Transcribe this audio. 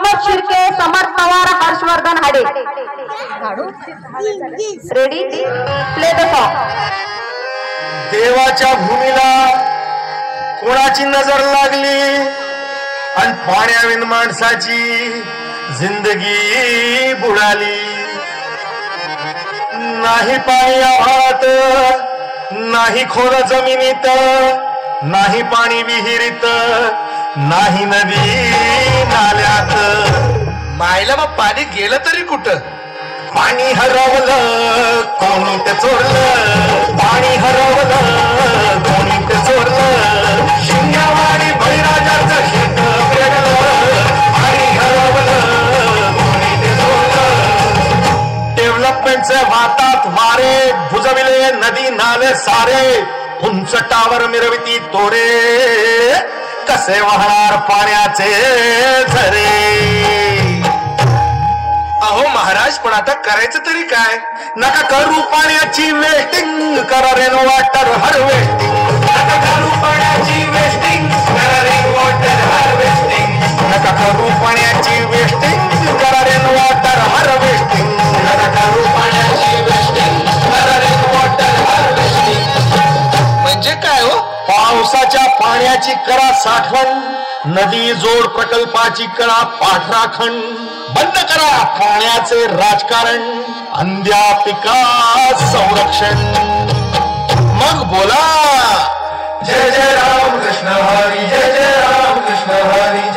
मोहम्मद शिर्के, समर्थ पवार, हर्षवर्धन हाडे. Ready, play the song. देवाच्या भूमीला कोणाची नजर लागली आणि पाण्याविन माणसाची जिंदगी बुडाली. नाही पाणी आभाळात, नाही खोल जमिनीत, नाही पाणी विहिरीत, नाही नदी नाल्यात. मायला मग पाणी गेलं तरी कुठं? पाणी हरवलं कोणी ते चोरलं, पाणी हरवलं कोणी ते चोरलं. शिंगावाडी बळीराजाचं शेत पेरलं, पाणी हरवलं कोणी ते चोरलं. डेव्हलपमेंटचे वातात वारे भुजविले नदी नाले सारे, उंच टावर मिरविती तोरे, कसे वाहणार पाण्याचे झरे. अहो महाराज, पण आता करायचं तरी काय? नका करू पाण्याची वेस्टिंग, करा रेन वॉटर हार्वेस्टिंग. नका करू पाण्याची वेस्टिंग, करा रेन वॉटर हार्वेस्टिंग. नका करू पाण्याची वेस्टिंग, करा रेन वॉटर हार्वेस्टिंग. नका करू पाण्याची वेस्टिंग, करा रेन वॉटर हार्वेस्टिंग. म्हणजे काय हो? पावसाच्या पाण्याची करा साठवण, नदी जोड प्रकल्पाची करा पाठराखण. बंद करा पाण्याचे राजकारण, अंध्या पिका संरक्षण. मग बोला, जय जय राम कृष्ण हरी, जय जय राम कृष्ण हरी.